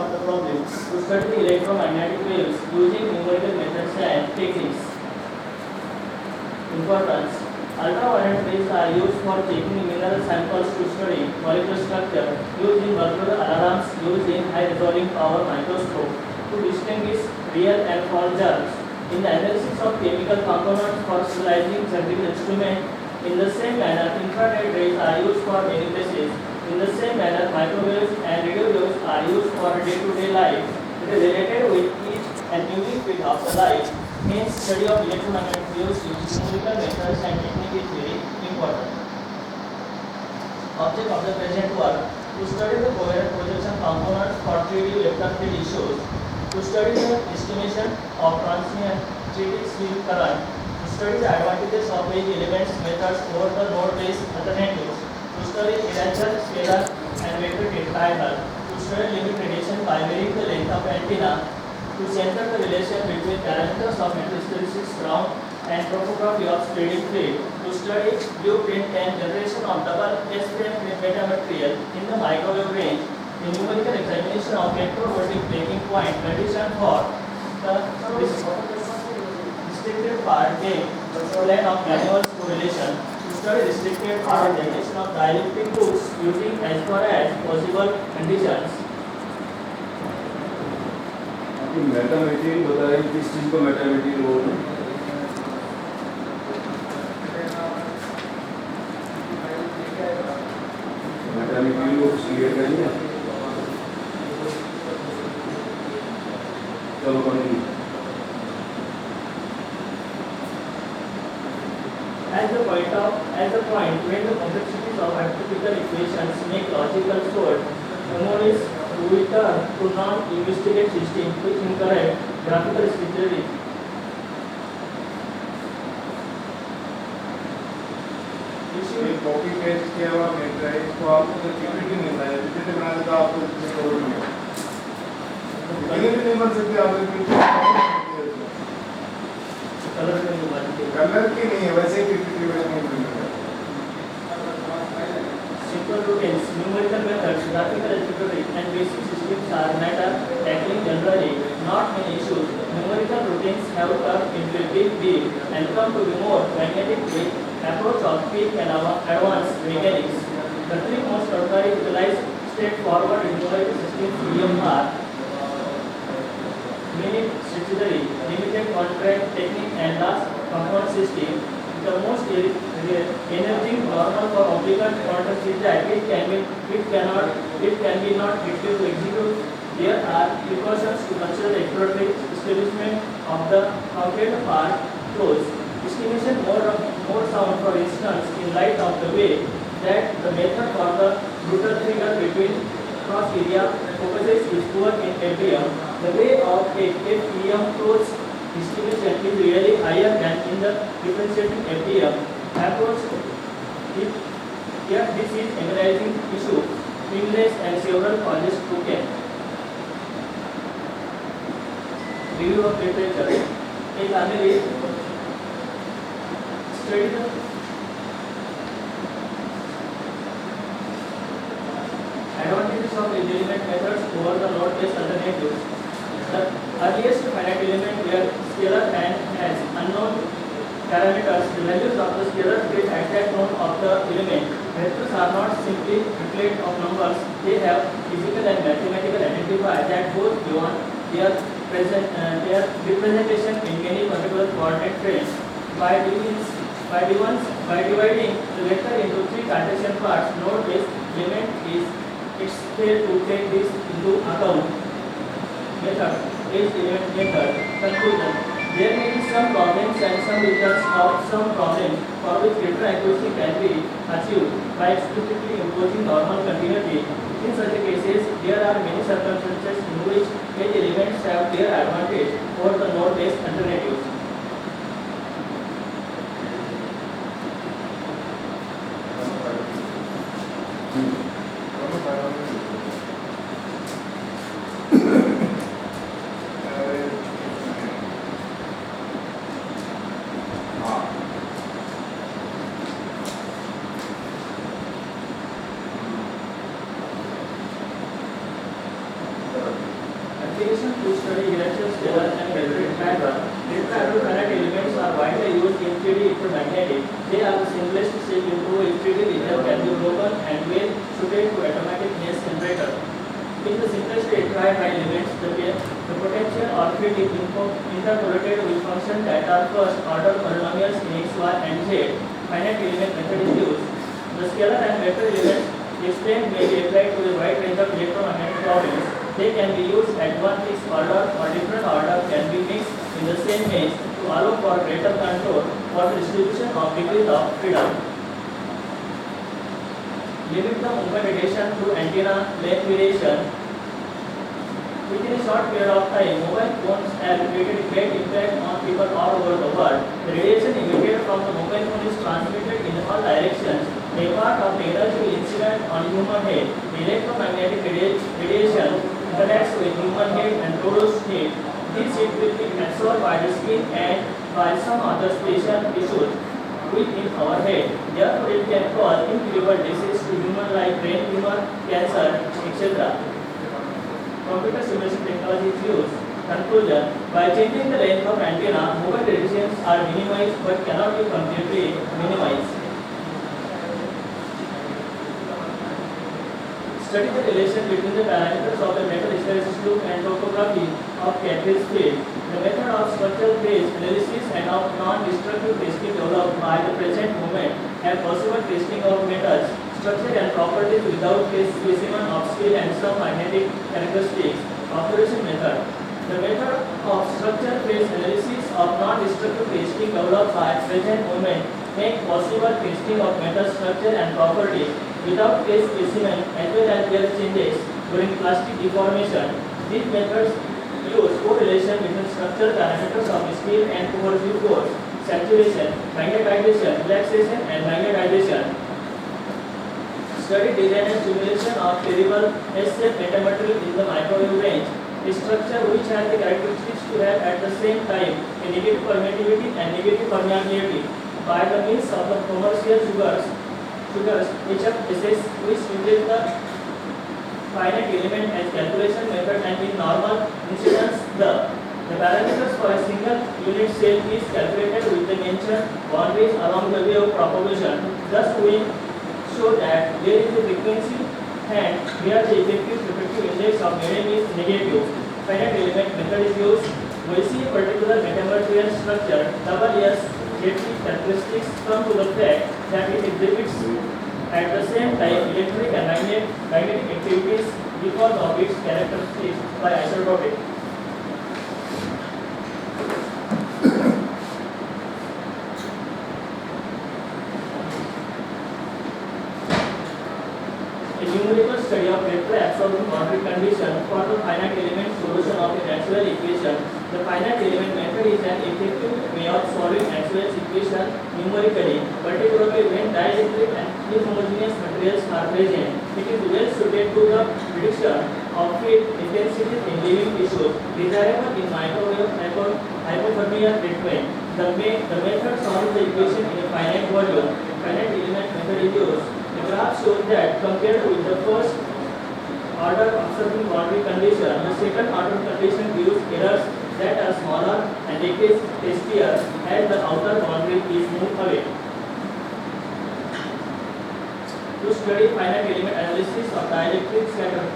of the problem to study the electromagnetic waves using numerical methods and techniques. Importance: ultraviolet rays are used for taking mineral samples to study molecular structure, used in burglar alarms, used in high-resolving power microscope to distinguish real and false germs. In the analysis of chemical components for sterilizing surgical instruments, in the same manner, infrared rays are used for many places. In the same manner, microwaves and radio waves are used for day-to-day life. It is related with each and unique speed of the light. Hence, study of electromagnetic waves using numerical methods and technique is very important. Object of the present work: to study the coherent projection components for 3D vector field issues, to study the estimation of transient 3D field current, to study the advantages of edge elements methods over the node-based alternatives, to study inertial, scalar, and vector triangle, to study limit radiation by varying the length of antenna, to center the relation between parameters of metal-hysteresis, ground, and topography of spreading field, to study blueprint and generation of double S-frame metamaterial in the microwave range, the numerical examination of electrovoltic breaking point condition for the restricted part A, plane of Galois correlation, to study restricted part generation of dielectric tubes using as far as possible conditions. Meta material बता रहे हैं किस चीज़ को Meta material बोलते हैं? Meta material को clear करेंगे। चलो continue. As the point when the complexities of hypothetical equations make logical sort, memories return to non-investigate system with incorrect graphical structure. ये कॉपी पेस्ट किया हुआ मिल रहा है, इसको आपको तो पीपीटी मिल रहा है, पीपीटी बनाने का आपको इसमें कोड मिल रहा है, कलर भी नहीं बन सकते आप कलर की नहीं है, वैसे ही पीपीटी में नहीं मिल रहा है। Simple routines, numerical methods, graphical algebra, and basic systems are matter tackling generally not many issues. Numerical routines have turned into a big deal and come to be more magnetic with approach of quick and advanced mechanics. The three most ordinary utilized straightforward numerical systems are minute strategy, limited contract technique, and last compound system. The most energy normal for obligate contract is that it can be not effective to execute. There are precautions to consider the exploratory establishment of the complete part flows. Estimation more sound, for instance, in light of the way that the method for the brutal figure between cross area focuses is poor in FEM. The way of a FEM flows estimation is really higher than in the differentiating FEM approach. Yet this is analyzing issue, English and several colleges took it. Review of literature. एक आगे study the advantages of element methods over the node-based alternatives. The earliest finite element were scalar and has unknown parameters. The values of the scalar state exact known of the element. Vectors are not simply reflection of numbers; they have physical and mathematical identifiers that goes beyond their representation in many particular coordinate frames. By dividing the vector into three Cartesian parts, node-based element it's fair to take this into account. Method, edge element method. Conclusion: there may be some problems and some results of some problems for which greater accuracy can be achieved by explicitly imposing normal continuity. In such cases, there are many circumstances in which edge elements have their advantage over the node-based alternatives. application to study electric scalar and magnetic pattern. Finite elements are widely used in 3D electromagnetic. They are the simplest shape into a 3D region can be broken and well suited to automatic mass generator. In the simplest tetrahedral elements, the potential or field is interpolated with functions that are first order polynomials in x, y, and z. Finite element method is used. The scalar and vector elements explained may be applied to a wide range of electromagnetic problems. They can be used at one fixed order or different order can be mixed in the same mesh to allow for greater control for the distribution of degrees of freedom. Limit the movement radiation through antenna length variation. Within a short period of time, mobile phones have created a great impact on people all over the world. The radiation emitted from the mobile phone is transmitted in all directions. A part of the energy incident on human head, the electromagnetic radiation interacts with human head and produces heat. This heat will be absorbed by the skin and by some other special tissues within our head. Therefore, it can cause incurable disease to humans like brain tumor, cancer, etc. Computer simulation technology is used. Conclusion: by changing the length of antenna, mobile radiations are minimized but cannot be completely minimized. Study the relation between the parameters of the metal hysteresis loop and topography of Catridge field. The method of structural phase analysis and of non-destructive testing developed by the present moment have possible testing of metals, structure and properties without test specimen of scale and some magnetic characteristics. Observation method. The method of structural phase analysis of non-destructive testing developed by present moment make possible testing of metal structure and properties without test specimen as well as their changes during plastic deformation. These methods use correlation between structural parameters of steel and coercive force, saturation, magnetization, relaxation, and magnetization. Study design and simulation of variable S-shaped metamaterial in the microwave range. A structure which has the characteristics to have at the same time a negative permittivity and negative permeability by the means of the commercial sugars HFSS, which uses the finite element as calculation method, and in normal incidence the parameters for a single unit cell is calculated with the mentioned boundaries along the way of propagation. Thus we show that there is a frequency and where the effective index of medium is negative. Finite element method is used. We see a particular metamaterial structure S characteristics come to the fact that it exhibits at the same time electric and magnetic activities because of its characteristics by isotopic. A numerical study of vector-absorbing boundary condition for the finite element solution of a Maxwell equation. The finite element method is an effective way of solving Maxwell's equation numerically, particularly when dielectric and inhomogeneous materials are present. It is well suited to the prediction of field intensities in living tissues, desirable in microwave hypothermia treatment. The method solves the equation in a finite volume. Finite element method is used. The graph shows that compared with the first order observing boundary condition, the second order condition gives errors that are smaller and decrease tastier as the outer boundary is moved away. To study finite element analysis of dielectric scatter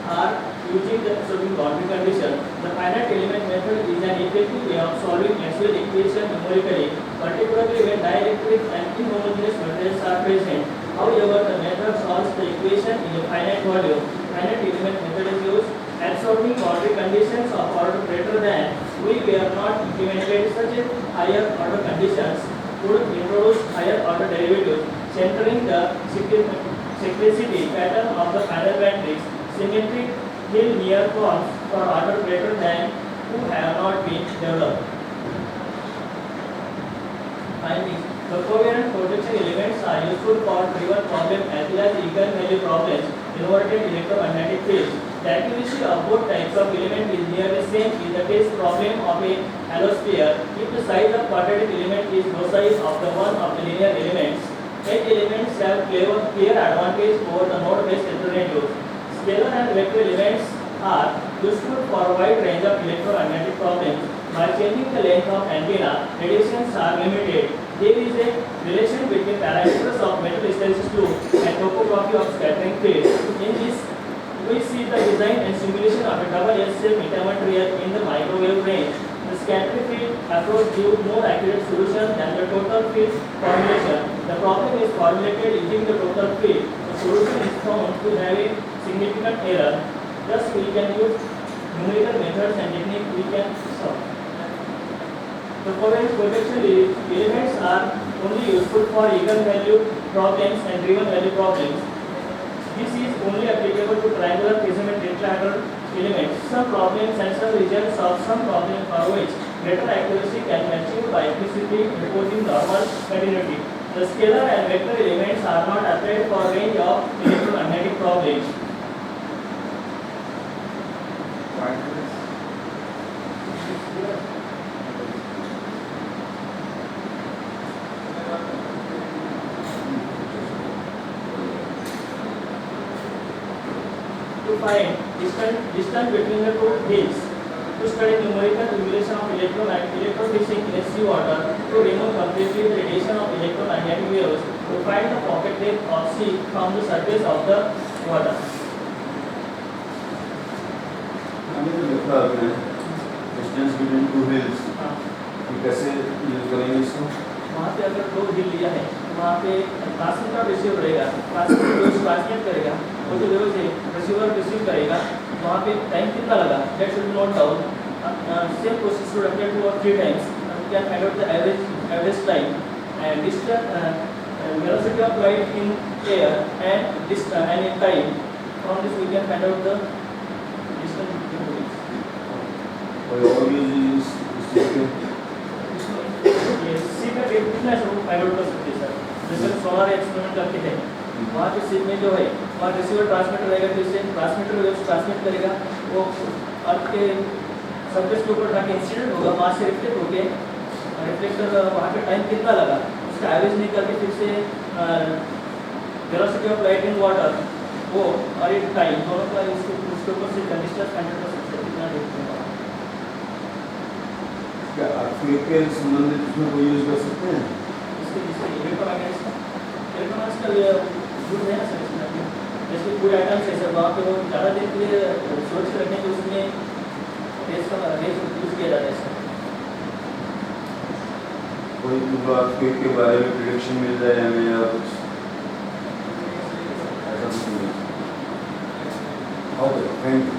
are using the observing boundary condition. The finite element method is an effective way of solving Maxwell equation numerically, particularly when dielectric and inhomogeneous materials are present. However, the method solves the equation in a finite volume. Finite element method is used. Absorbing boundary conditions of order greater than we were not implemented, such as higher order conditions would introduce higher order derivatives, centering the cyclicity pattern of the final matrix. Symmetric hill near forms for order greater than who have not been developed. Findings. The covariant projection elements are useful for trivial problems as well as eigenvalue problems, inverted electromagnetic fields. The accuracy of both types of element is nearly same in the test problem of a halosphere if the size of quadratic element is the size of the one of the linear elements. Edge elements have clear advantage over the node-based alternatives. Scalar and vector elements are useful for a wide range of electromagnetic problems. By changing the length of antenna, radiations are limited. There is a relation between parameters of metal hysteresis loop and topography of scattering field. In this, we see the design and simulation of a double S-shaped intermaterial in the microwave range. The scattering field approach gives more accurate solution than the total field formulation. The problem is formulated using the total field. The solution is found to have a significant error. Thus, we can use numerical methods and technique we can solve. The following projection elements are only useful for eigenvalue problems and driven value problems. This is only applicable to triangular prism and tetrahedral elements. Some problems and some regions of some problems for which greater accuracy can be achieved by implicitly imposing normal continuity. The scalar and vector elements are not applied for range of electromagnetic problems. To find distance between the two hills, to study numerical simulation of electrophysics in sea water, to remove completely the radiation of electromagnetic waves, to find the pocket depth of sea from the surface of the water. हमें तो लिखा आपने distance between two hills कैसे use करेंगे इसको? वहाँ पे अगर दो हिल लिया है तो वहाँ पे ट्रांसमीटर का रिसीवर रहेगा, ट्रांसमीटर वेव्स ट्रांसमिट करेगा, वो जो वेव्स है रिसीवर रिसीव करेगा, वहाँ पे टाइम कितना लगा that should be note down. Same process should apply 2 or 3 times. You can find out the average time and distance, velocity of light in air and distance and in time. From this we can find out the distance between the hills. कोई और use इस चीज के? सी का date कितना है वो find out कर सकते हैं सर. जैसे सोलर एक्सपेरिमेंट करते हैं वहाँ पे सी में जो है वहाँ रिसीवर ट्रांसमीटर रहेगा, तो इससे ट्रांसमीटर वेव्स ट्रांसमिट करेगा, वो अर्थ के सरफेस के ऊपर जाके इंसिडेंट होगा, वहाँ से रिफ्लेक्ट होके रिफ्लेक्टर वहाँ पे टाइम कितना लगा उसका एवरेज निकाल के फिर से velocity of light in water वो और एक टाइम दोनों का उसके ऊपर से डिस्टेंस फाइंड आउट कर सकते हैं कितना डेट होगा. क्या अर्थक्वेक के संबंधित इसमें कोई यूज कर सकते हैं? इसके जिससे इलेक्ट्रॉनिक्स का यूज है ना सर इसमें. जैसे कोई आइटम्स है सर वहाँ पे वो ज़्यादा देर के लिए सुरक्षित रखने के उसमें रेस यूज़ किया जाता है सर. कोई अर्थक्वेक के बारे में प्रेडिक्शन मिल जाए हमें या कुछ ऐसा कुछ नहीं? Okay, thank you.